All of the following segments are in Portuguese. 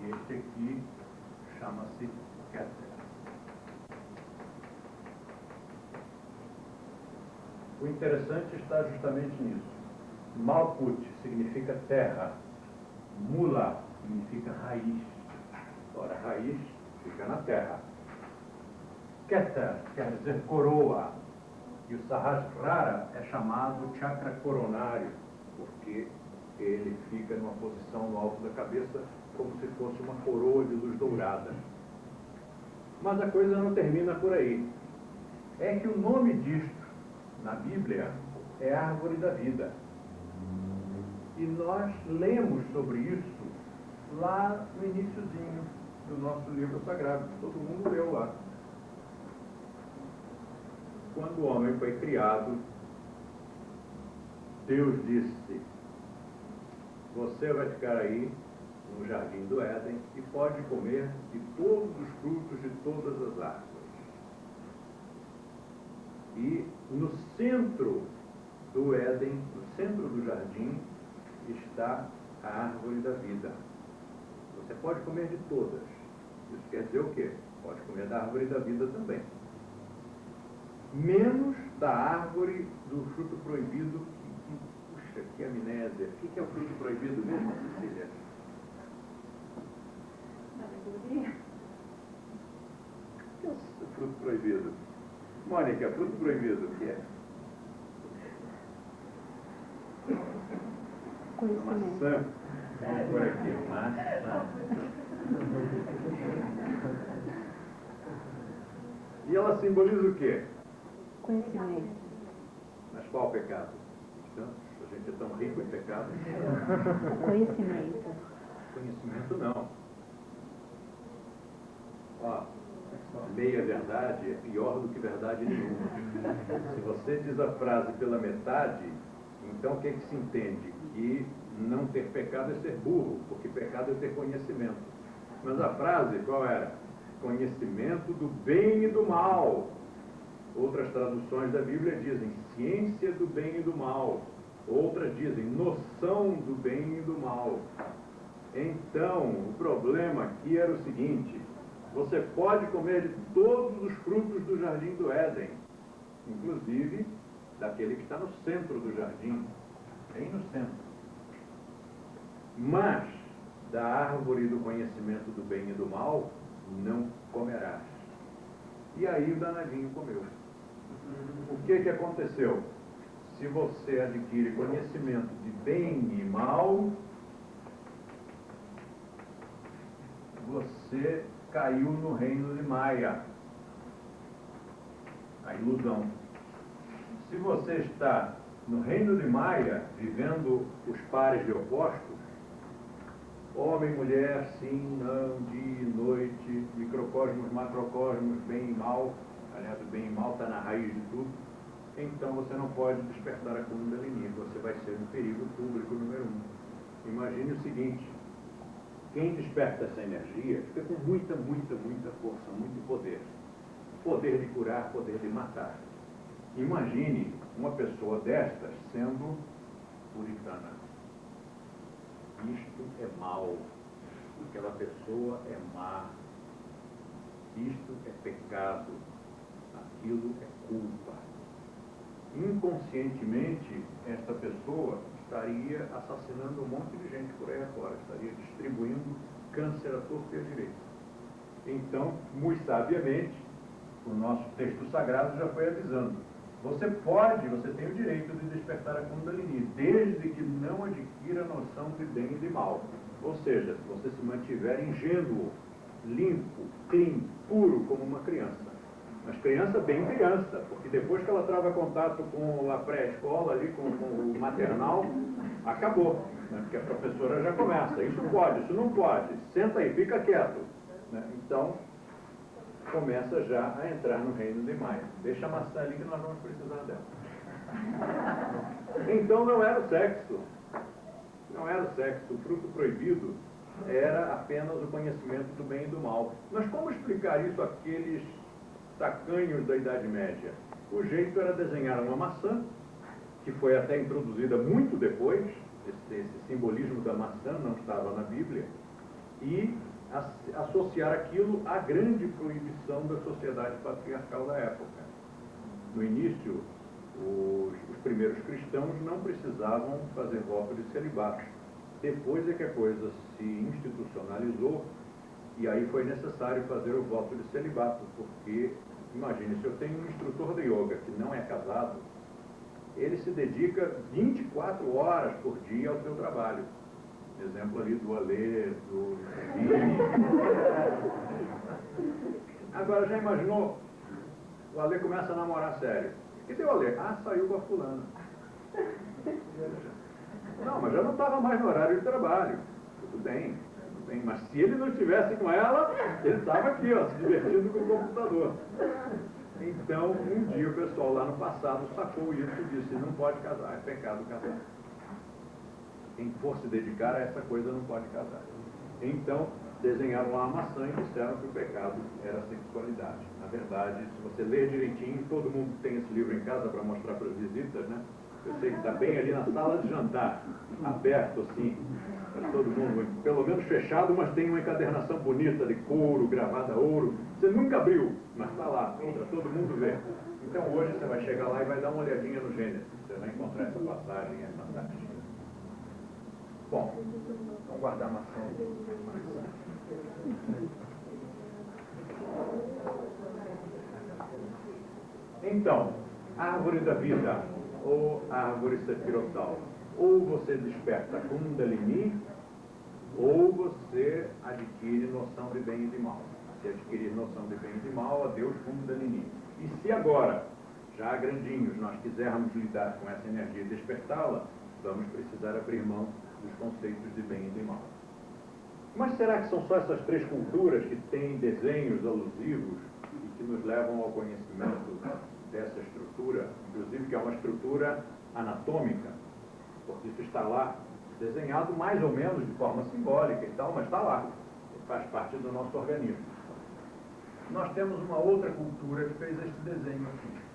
E este aqui chama-se Keter. O interessante está justamente nisso. Malkut significa terra, Mula significa raiz. Ora, raiz fica na terra. Keter quer dizer coroa. E o Sahasrara é chamado chakra coronário, porque ele fica numa posição no alto da cabeça, como se fosse uma coroa de luz dourada. Mas a coisa não termina por aí. É que o nome disto, na Bíblia, é árvore da vida. E nós lemos sobre isso lá no iniciozinho do nosso livro sagrado, que todo mundo leu lá. Quando o homem foi criado, Deus disse: você vai ficar aí no jardim do Éden e pode comer de todos os frutos de todas as árvores. E no centro do Éden, no centro do jardim, está a árvore da vida. Você pode comer de todas. Isso quer dizer o quê? Pode comer da árvore da vida também. Menos da árvore do fruto proibido, puxa, que amnésia. O que é o fruto proibido mesmo, Cecília? O que é o fruto proibido? Mônica, fruto proibido, o que é? Maçã. Vamos por aqui, maçã. E ela simboliza o quê? Conhecimento. Mas qual pecado? Então, a gente é tão rico em pecado. Conhecimento. Conhecimento não. Ó, meia verdade é pior do que verdade nenhuma. Se você diz a frase pela metade, então o que se entende? Que não ter pecado é ser burro, porque pecado é ter conhecimento. Mas a frase qual era? Conhecimento do bem e do mal. Outras traduções da Bíblia dizem ciência do bem e do mal. Outras dizem noção do bem e do mal. Então, o problema aqui era o seguinte: você pode comer de todos os frutos do jardim do Éden, inclusive daquele que está no centro do jardim, bem no centro. Mas da árvore do conhecimento do bem e do mal não comerás. E aí o danadinho comeu. O que aconteceu? Se você adquire conhecimento de bem e mal, você caiu no reino de Maia, a ilusão. Se você está no reino de Maia, vivendo os pares de opostos, homem, mulher, sim, não, dia e noite, microcosmos, macrocosmos, bem e mal, aliás, o bem e mal está na raiz de tudo, então você não pode despertar a Kundalini, você vai ser um perigo público número 1. Imagine o seguinte: quem desperta essa energia fica com muita força, muito poder. Poder de curar, poder de matar. Imagine uma pessoa destas sendo puritana. Isto é mal. Aquela pessoa é má. Isto é pecado. Aquilo é culpa. Inconscientemente, esta pessoa estaria assassinando um monte de gente por aí afora, estaria distribuindo câncer à torta e à direita. Então, muito sabiamente, o nosso texto sagrado já foi avisando: você tem o direito de despertar a Kundalini, desde que não adquira a noção de bem e de mal. Ou seja, se você se mantiver ingênuo, limpo, clean, puro, como uma criança. Mas criança bem criança, porque depois que ela trava contato com a pré-escola, ali, com o maternal, acabou. Né? Porque a professora já começa: isso pode, isso não pode, senta aí, fica quieto. Né? Então, começa já a entrar no reino de Maia. Deixa a maçã ali que nós vamos precisar dela. Então não era o sexo. Não era o sexo. O fruto proibido era apenas o conhecimento do bem e do mal. Mas como explicar isso àqueles tacanhos da Idade Média? O jeito era desenhar uma maçã, que foi até introduzida muito depois. Esse simbolismo da maçã não estava na Bíblia. E associar aquilo à grande proibição da sociedade patriarcal da época. No início, os primeiros cristãos não precisavam fazer voto de celibato. Depois é que a coisa se institucionalizou e aí foi necessário fazer o voto de celibato, porque, imagine, se eu tenho um instrutor de yoga que não é casado, ele se dedica 24 horas por dia ao seu trabalho. Exemplo ali do Alê, do Vini. Agora, já imaginou? O Alê começa a namorar sério. E deu Alê? Ah, saiu com a fulana. Não, mas já não estava mais no horário de trabalho. Tudo bem. Mas se ele não estivesse com ela, ele estava aqui, ó, se divertindo com o computador. Então, um dia o pessoal lá no passado sacou isso e disse, não pode casar, é pecado casar. Quem for se dedicar a essa coisa não pode casar. Então, desenharam lá uma maçã e disseram que o pecado era a sexualidade. Na verdade, se você ler direitinho, todo mundo tem esse livro em casa para mostrar para as visitas, né? Eu sei que está bem ali na sala de jantar, aberto assim, para todo mundo, pelo menos fechado, mas tem uma encadernação bonita de couro, gravada a ouro. Você nunca abriu, mas está lá, para todo mundo ver. Então hoje você vai chegar lá e vai dar uma olhadinha no Gênesis. Você vai encontrar essa passagem, é fantástica. Bom, vamos guardar a maçã. Então, árvore da vida, ou árvore sefirotal. Ou você desperta Kundalini, ou você adquire noção de bem e de mal. Se adquirir noção de bem e de mal, adeus Kundalini. E se agora, já grandinhos, nós quisermos lidar com essa energia e despertá-la, vamos precisar abrir mão dos conceitos de bem e de mal. Mas será que são só essas três culturas que têm desenhos alusivos e que nos levam ao conhecimento dessa estrutura, inclusive que é uma estrutura anatômica, porque isso está lá desenhado mais ou menos de forma simbólica e tal, mas está lá, faz parte do nosso organismo. Nós temos uma outra cultura que fez este desenho aqui.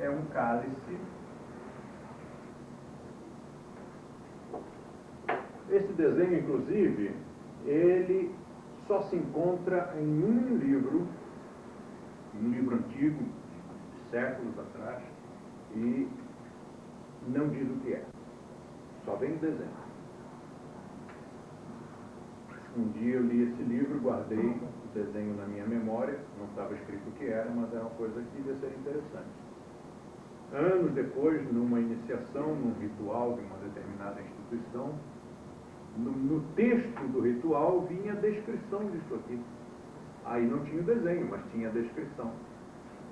É um cálice. Esse desenho, inclusive, ele só se encontra em um livro antigo, de séculos atrás, e não diz o que é. Só vem o desenho. Um dia eu li esse livro, guardei o desenho na minha memória, não estava escrito o que era, mas era uma coisa que devia ser interessante. Anos depois, numa iniciação, num ritual de uma determinada instituição, no texto do ritual vinha a descrição disso aqui. Aí não tinha o desenho, mas tinha a descrição.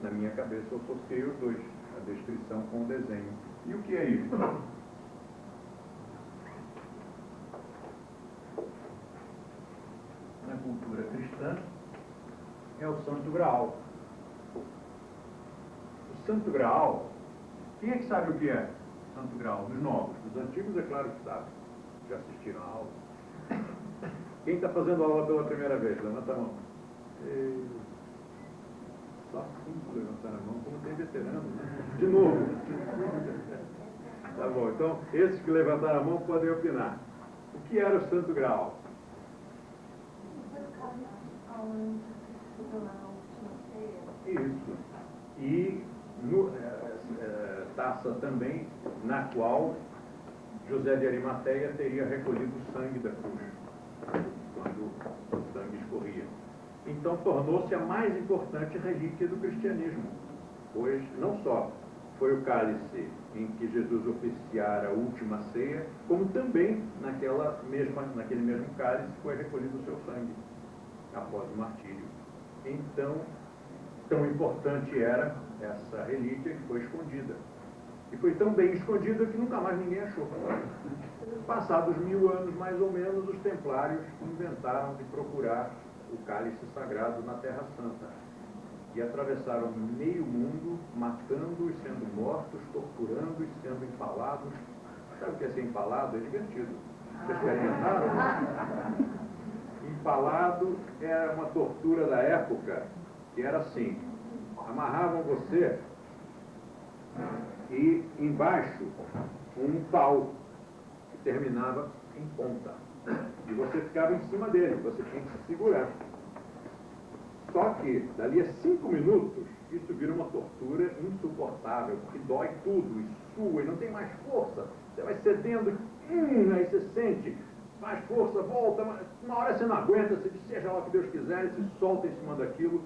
Na minha cabeça eu associei os dois, a descrição com o desenho. E o que é isso? Na cultura cristã, é o Santo Graal. O Santo Graal, quem é que sabe o que é Santo Graal? Dos novos. Dos antigos, é claro que sabe. Já assistiram a aula. Quem está fazendo a aula pela primeira vez? Levanta a mão. Só 5 levantaram a mão, como tem veterano, né? De novo. Tá bom, então, esses que levantaram a mão podem opinar. O que era o Santo Graal? Isso. E taça também na qual José de Arimateia teria recolhido o sangue da cruz, quando o sangue escorria. Então tornou-se a mais importante relíquia do cristianismo, pois não só foi o cálice em que Jesus oficiara a última ceia, como também naquele mesmo cálice foi recolhido o seu sangue, após o martírio. Então, tão importante era essa relíquia que foi escondida. E foi tão bem escondida que nunca mais ninguém achou. Passados 1000 anos, mais ou menos, os templários inventaram de procurar o cálice sagrado na Terra Santa. e atravessaram meio mundo, matando e sendo mortos, torturando e sendo empalados. Sabe o que é ser empalado? É divertido. Vocês experimentaram? Empalado era uma tortura da época, que era assim: amarravam você e embaixo um pau que terminava em ponta. E você ficava em cima dele, você tinha que se segurar. Só que, dali a 5 minutos, isso vira uma tortura insuportável, porque dói tudo, e sua, e não tem mais força. Você vai cedendo, aí você sente, faz força, volta, mas uma hora você não aguenta, você diz, seja lá o que Deus quiser, e se solta em cima daquilo,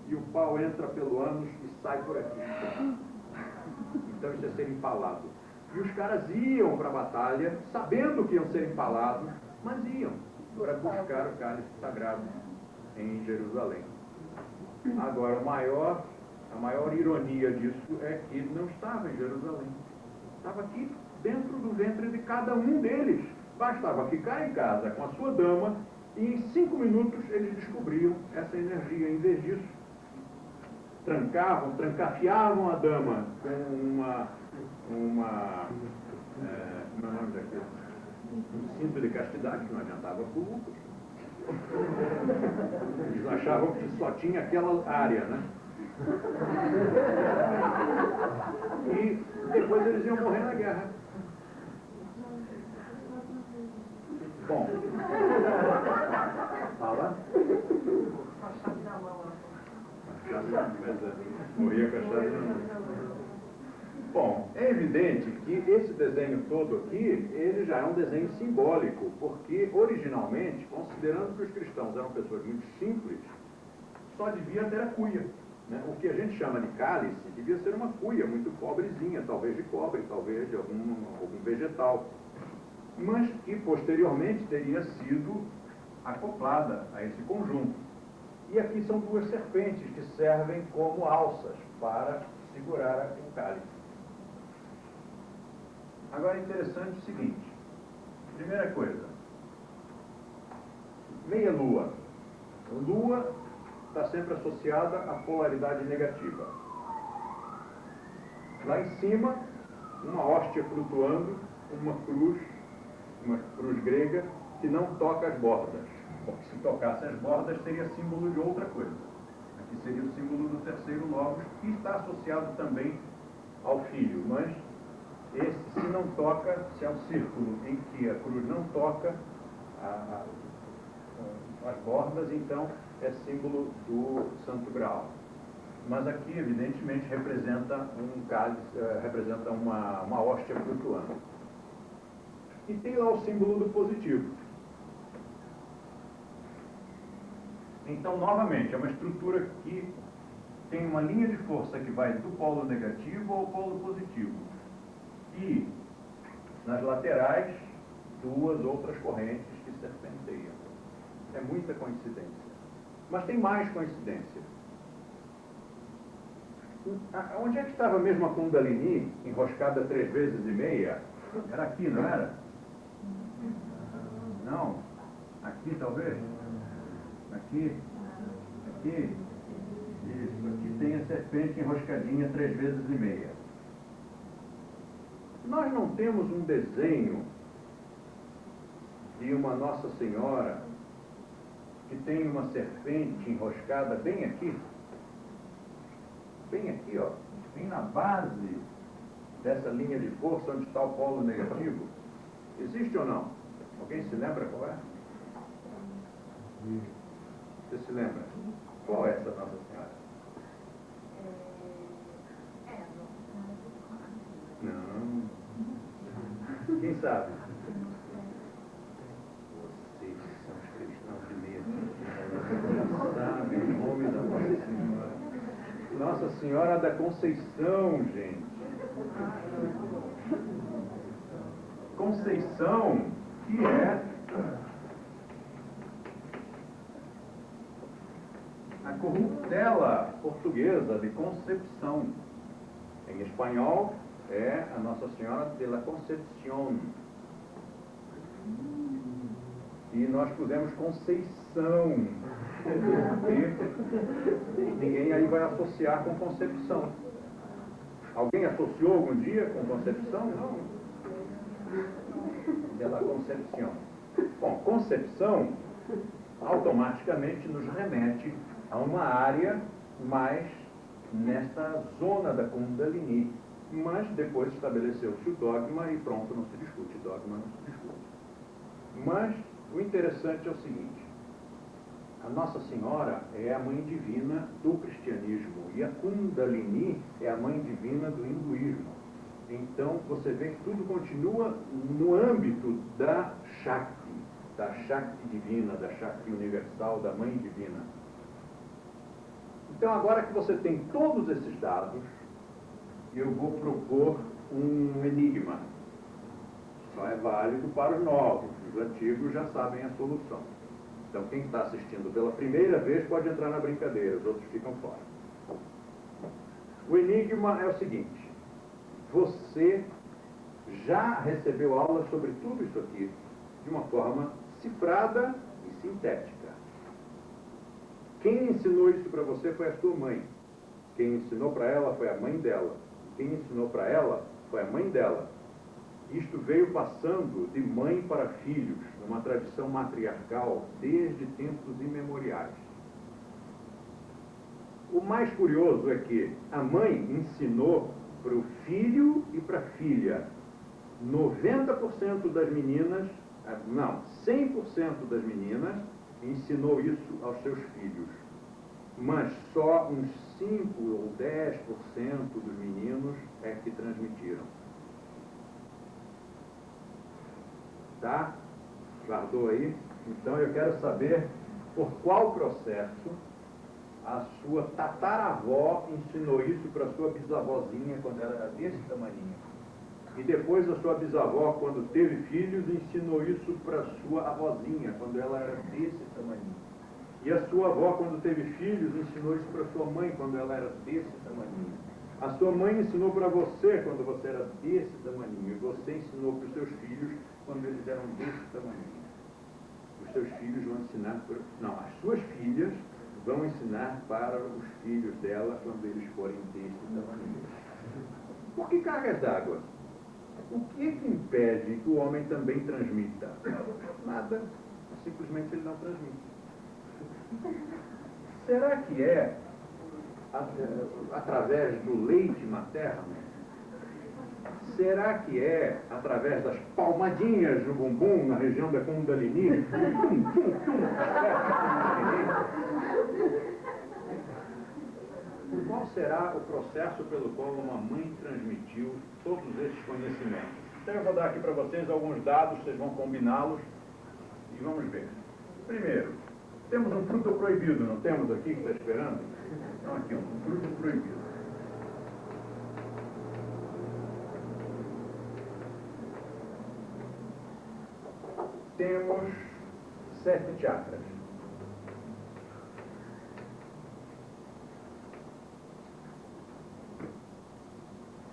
e o pau entra pelo ânus e sai por aqui. Então isso é ser empalado. E os caras iam para a batalha, sabendo que iam ser empalados, mas iam para buscar o cálice sagrado em Jerusalém. Agora, a maior ironia disso é que não estava em Jerusalém. Estava aqui, dentro do ventre de cada um deles. Bastava ficar em casa com a sua dama e em 5 minutos eles descobriam essa energia. Em vez disso, trancafiavam a dama com como é o nome daquilo? Um cinto de castidade, que não adiantava por lucro. Eles achavam que só tinha aquela área, né? E depois eles iam morrer na guerra. Bom. Fala. A chave na mão. Morria com a chave na mão. Bom, é evidente que esse desenho todo aqui, ele já é um desenho simbólico, porque originalmente, considerando que os cristãos eram pessoas muito simples, só devia ter a cuia. Né? O que a gente chama de cálice devia ser uma cuia muito pobrezinha, talvez de cobre, talvez de algum vegetal, mas que posteriormente teria sido acoplada a esse conjunto. E aqui são 2 serpentes que servem como alças para segurar o cálice. Agora é interessante o seguinte: primeira coisa, meia lua. Lua está sempre associada à polaridade negativa. Lá em cima, uma hóstia flutuando, uma cruz grega que não toca as bordas. Porque se tocasse as bordas seria símbolo de outra coisa. Aqui seria o símbolo do terceiro logos, que está associado também ao filho, mas esse, se não toca, se é um círculo em que a cruz não toca as bordas, então é símbolo do Santo Graal. Mas aqui, evidentemente, representa um cálice, representa uma hóstia flutuando. E tem lá o símbolo do positivo. Então, novamente, é uma estrutura que tem uma linha de força que vai do polo negativo ao polo positivo. E, nas laterais, 2 outras correntes que serpenteiam. É muita coincidência. Mas tem mais coincidência. Onde é que estava mesmo a Kundalini, enroscada 3 vezes e meia? Era aqui, não era? Não? Aqui, talvez? Aqui? Aqui? Isso, aqui tem a serpente enroscadinha 3 vezes e meia. Nós não temos um desenho de uma Nossa Senhora que tem uma serpente enroscada bem aqui, ó, bem na base dessa linha de força onde está o polo negativo. Existe ou não? Alguém se lembra qual é? Você se lembra? Qual é essa Nossa Senhora? Não. Quem sabe? Vocês são os cristãos de meia. Sabe o nome da Nossa Senhora? Nossa Senhora da Conceição, gente. Conceição, que é a corruptela portuguesa de Concepção. Em espanhol, é a Nossa Senhora de la Concepción. E nós pusemos Conceição. Porque ninguém aí vai associar com concepção. Alguém associou algum dia com concepção? Não. Pela concepção. Bom, concepção automaticamente nos remete a uma área mais nesta zona da Kundalini. Mas depois estabeleceu-se o dogma e pronto, não se discute. Dogma não se discute. Mas o interessante é o seguinte: a Nossa Senhora é a mãe divina do cristianismo e a Kundalini é a mãe divina do hinduísmo. Então você vê que tudo continua no âmbito da Shakti divina, da Shakti universal, da mãe divina. Então agora que você tem todos esses dados, eu vou propor um enigma. Só é válido para os novos, os antigos já sabem a solução. Então quem está assistindo pela primeira vez pode entrar na brincadeira, os outros ficam fora. O enigma é o seguinte: você já recebeu aula sobre tudo isso aqui de uma forma cifrada e sintética. Quem ensinou isso para você foi a sua mãe. Quem ensinou para ela foi a mãe dela. Quem ensinou para ela foi a mãe dela. Isto veio passando de mãe para filhos, numa tradição matriarcal, desde tempos imemoriais. O mais curioso é que a mãe ensinou para o filho e para a filha. 90% das meninas, não, 100% das meninas ensinou isso aos seus filhos. Mas só uns 5 ou 10% dos meninos é que transmitiram. Tá? Guardou aí? Então eu quero saber por qual processo a sua tataravó ensinou isso para a sua bisavózinha quando ela era desse tamaninho. E depois a sua bisavó, quando teve filhos, ensinou isso para a sua avózinha quando ela era desse tamaninho. E a sua avó, quando teve filhos, ensinou isso para a sua mãe quando ela era desse tamaninho. A sua mãe ensinou para você quando você era desse tamaninho. E você ensinou para os seus filhos quando eles eram desse tamaninho. Os seus filhos vão ensinar para... Não, as suas filhas vão ensinar para os filhos dela quando eles forem desse tamanho. Por que cargas d'água? O que impede que o homem também transmita? Nada. Simplesmente ele não transmite. Será que é através do leite materno? Será que é através das palmadinhas no bumbum, na região da Kundalini? Qual será o processo pelo qual uma mãe transmitiu todos esses conhecimentos? Então eu vou dar aqui para vocês alguns dados, vocês vão combiná-los e vamos ver. Primeiro, temos um fruto proibido, não temos aqui que está esperando? Então aqui, um fruto proibido. Temos 7 chakras.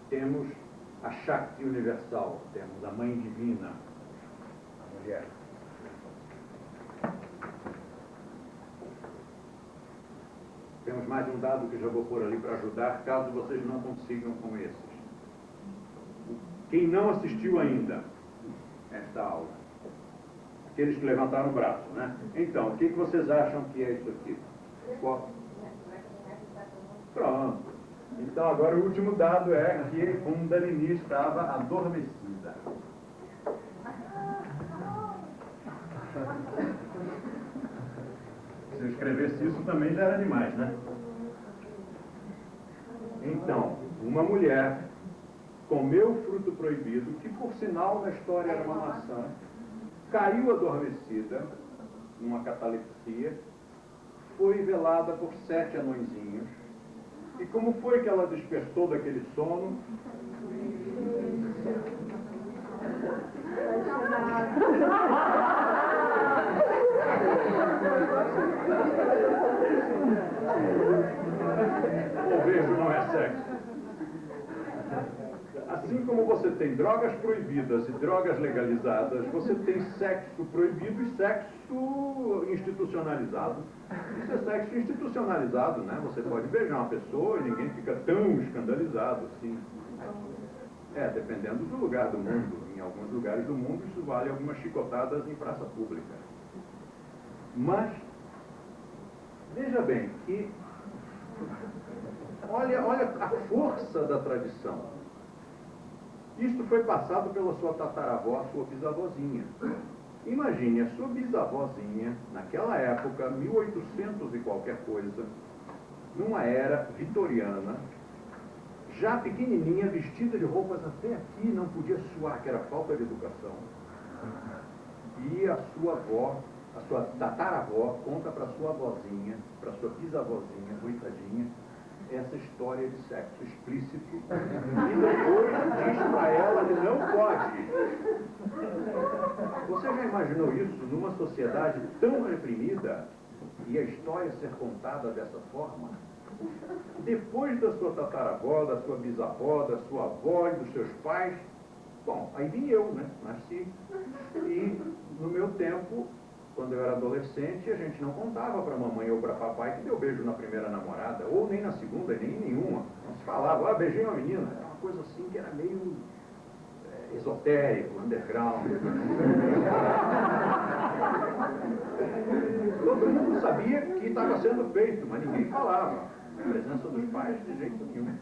Temos a Shakti universal, temos a mãe divina, a mulher. Temos mais um dado que já vou pôr ali para ajudar, caso vocês não consigam com esses. Quem não assistiu ainda a esta aula? Aqueles que levantaram o braço, né? Então, o que vocês acham que é isso aqui? Qual? Pronto. Então, agora o último dado é que Kundalini estava adormecida. Se eu escrevesse isso também já era demais, né? Então, uma mulher comeu o fruto proibido, que por sinal na história era uma maçã, caiu adormecida, numa catalepsia, foi velada por 7 anõezinhos. E como foi que ela despertou daquele sono? O beijo não é sexo. A Assim como você tem drogas proibidas e drogas legalizadas, você tem sexo proibido e sexo institucionalizado. Isso é sexo institucionalizado, né? Você pode beijar uma pessoa e ninguém fica tão escandalizado assim. Dependendo do lugar do mundo. Em alguns lugares do mundo isso vale algumas chicotadas em praça pública. Mas, veja bem que olha a força da tradição. Isto foi passado pela sua tataravó, sua bisavózinha. Imagine a sua bisavózinha, naquela época, 1800 e qualquer coisa, numa era vitoriana, já pequenininha, vestida de roupas até aqui, não podia suar, que era falta de educação. E a sua avó, a sua tataravó, conta para sua avózinha, para sua bisavózinha, coitadinha, essa história de sexo explícito. E depois diz para ela que não pode. Você já imaginou isso numa sociedade tão reprimida e a história ser contada dessa forma? Depois da sua tataravó, da sua bisavó, da sua avó e dos seus pais, bom, aí vim eu, né? Nasci. E no meu tempo, quando eu era adolescente, a gente não contava para a mamãe ou para papai que deu beijo na primeira namorada, ou nem na segunda, nem em nenhuma. Não se falava, beijei uma menina. Era uma coisa assim que era meio esotérico, underground. Todo mundo sabia que estava sendo feito, mas ninguém falava. A presença dos pais de jeito nenhum.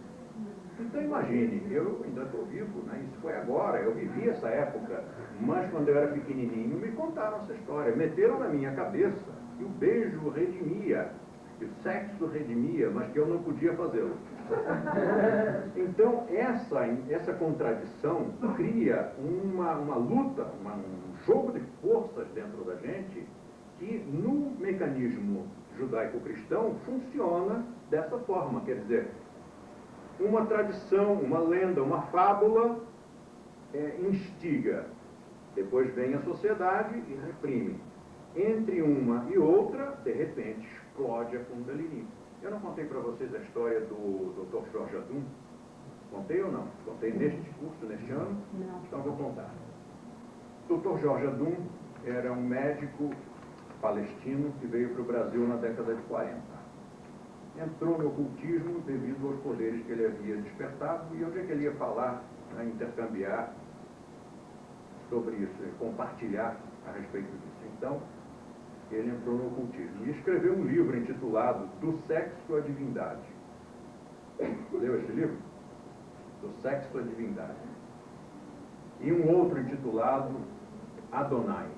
Então imagine, eu ainda estou vivo, né? Isso foi agora, eu vivi essa época, mas quando eu era pequenininho me contaram essa história, meteram na minha cabeça que o beijo redimia, que o sexo redimia, mas que eu não podia fazê-lo. Então essa contradição cria uma luta, um jogo de forças dentro da gente que no mecanismo judaico-cristão funciona dessa forma, quer dizer, uma tradição, uma lenda, uma fábula instiga, depois vem a sociedade e reprime. Entre uma e outra, de repente, explode a Kundalini. Eu não contei para vocês a história do Dr. Jorge Adum? Contei ou não? Contei neste curso, neste ano? Não. Então vou contar. Dr. Jorge Adum era um médico palestino que veio para o Brasil na década de 40. Entrou no ocultismo devido aos poderes que ele havia despertado, e onde é que ele ia falar, né, intercambiar sobre isso, compartilhar a respeito disso. Então, ele entrou no ocultismo e escreveu um livro intitulado Do Sexo à Divindade. Leu esse livro? Do Sexo à Divindade. E um outro intitulado Adonai.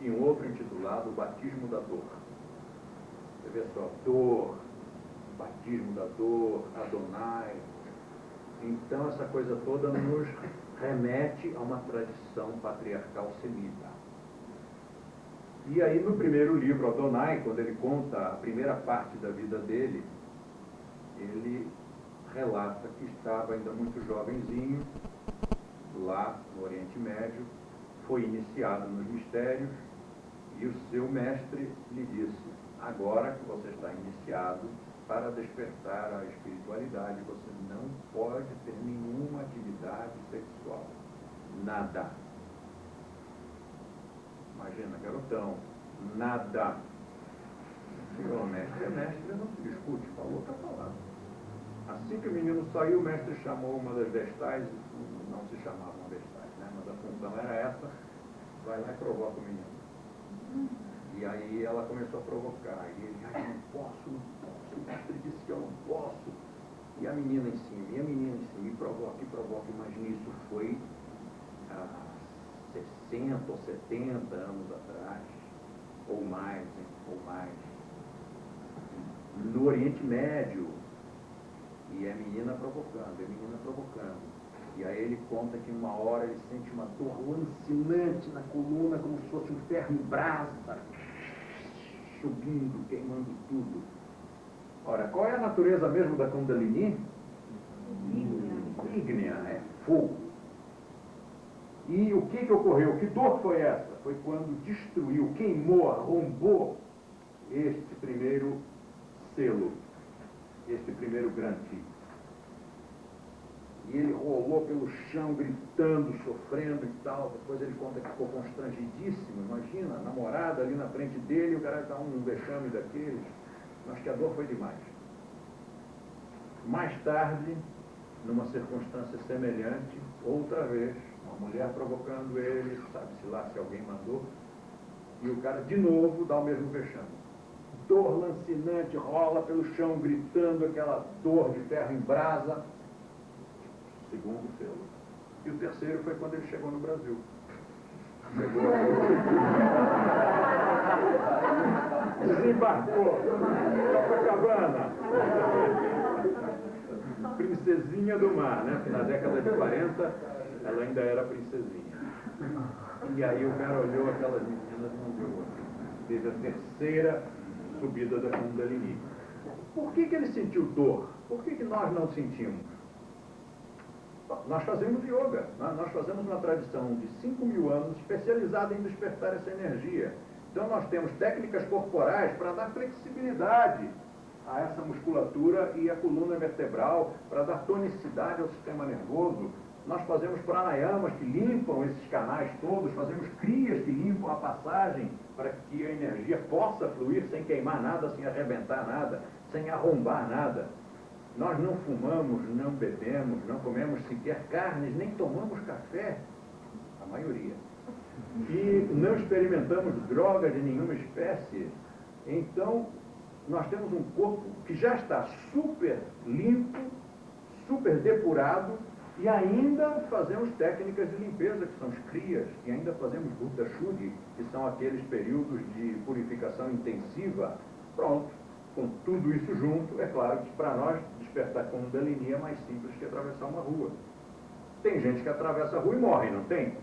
E um outro intitulado O Batismo da Dor. Você vê só, dor, batismo da dor, Adonai. Então essa coisa toda nos remete a uma tradição patriarcal semita. E aí no primeiro livro, Adonai, quando ele conta a primeira parte da vida dele, ele relata que estava ainda muito jovenzinho, lá no Oriente Médio, foi iniciado nos mistérios, e o seu mestre lhe disse: agora que você está iniciado, para despertar a espiritualidade, você não pode ter nenhuma atividade sexual. Nada. Imagina, garotão. Nada. Senhor mestre é mestre, não se discute. Falou, está falando. Assim que o menino saiu, o mestre chamou uma das vestais, não se chamavam vestais, né? Mas a função era essa, vai lá e provoca o menino. E aí ela começou a provocar. E ele, não posso, o mestre disse que eu não posso. E a menina em cima, e provoca, mas nisso foi há 60 ou 70 anos atrás, ou mais, no Oriente Médio. E a menina provocando, E aí ele conta que uma hora ele sente uma dor lancinante na coluna, como se fosse um ferro em brasa, subindo, queimando tudo. Ora, qual é a natureza mesmo da Kundalini? Ígnea, é fogo. E o que ocorreu? Que dor foi essa? Foi quando destruiu, queimou, arrombou este primeiro selo, este primeiro granti. E ele rolou pelo chão, gritando, sofrendo e tal. Depois ele conta que ficou constrangidíssimo. Imagina, a namorada ali na frente dele, o cara dá um vexame daqueles. Mas que a dor foi demais. Mais tarde, numa circunstância semelhante, outra vez, uma mulher provocando ele, sabe-se lá se alguém mandou, e o cara de novo dá o mesmo vexame. Dor lancinante, rola pelo chão, gritando aquela dor de ferro em brasa. Segundo selo. E o terceiro foi quando ele chegou no Brasil. Chegou desembarcou, Copacabana, princesinha do mar, né? Na década de 40, ela ainda era princesinha. E aí o cara olhou aquelas meninas e não viu outra. Teve a terceira subida da Kundalini. Por que ele sentiu dor? Por que nós não sentimos? Nós fazemos yoga, nós fazemos uma tradição de 5.000 anos especializada em despertar essa energia. Então nós temos técnicas corporais para dar flexibilidade a essa musculatura e a coluna vertebral, para dar tonicidade ao sistema nervoso. Nós fazemos pranayamas que limpam esses canais todos, fazemos crias que limpam a passagem para que a energia possa fluir sem queimar nada, sem arrebentar nada, sem arrombar nada. Nós não fumamos, não bebemos, não comemos sequer carnes, nem tomamos café, a maioria. E não experimentamos droga de nenhuma espécie. Então, nós temos um corpo que já está super limpo, super depurado, e ainda fazemos técnicas de limpeza, que são as crias, e ainda fazemos Buddha Shuddhi, que são aqueles períodos de purificação intensiva. Pronto. Com tudo isso junto, é claro que para nós despertar Kundalini é mais simples que atravessar uma rua. Tem gente que atravessa a rua e morre, não tem?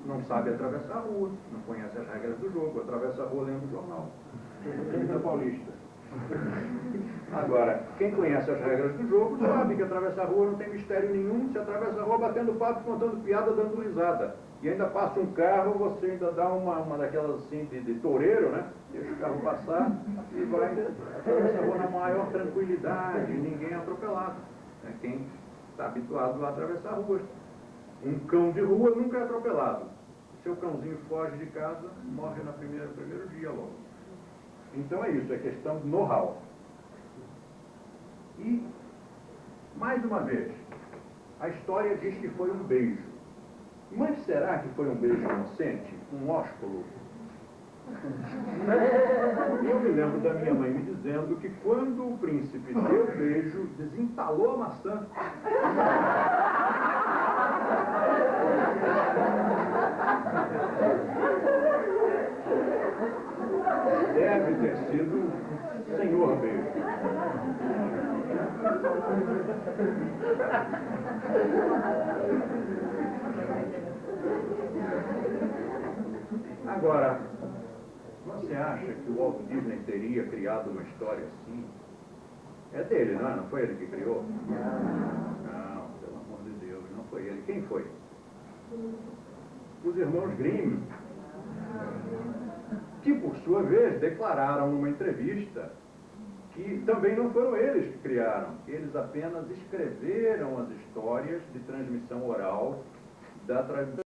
Não sabe atravessar a rua, não conhece as regras do jogo, atravessa a rua lendo o jornal. Da Paulista. Agora, quem conhece as regras do jogo sabe que atravessar a rua não tem mistério nenhum. Se atravessa a rua batendo papo, contando piada, dando risada. E ainda passa um carro, você ainda dá uma daquelas assim de toureiro, né? Deixa o carro passar e vai atravessar a rua na maior tranquilidade, ninguém é atropelado. É quem está habituado a atravessar a rua. Um cão de rua nunca é atropelado. Seu cãozinho foge de casa, morre no primeiro dia logo. Então é isso, é questão de know-how. E, mais uma vez, a história diz que foi um beijo. Mas será que foi um beijo inocente? Um ósculo? Eu me lembro da minha mãe me dizendo que quando o príncipe deu o beijo, desentalou a maçã. Deve ter sido um senhor beijo. Agora, você acha que o Walt Disney teria criado uma história assim? É dele, não é? Não foi ele que criou? Não, pelo amor de Deus, não foi ele. Quem foi? Os irmãos Grimm, que por sua vez declararam numa entrevista que também não foram eles que criaram, eles apenas escreveram as histórias de transmissão oral da tradição.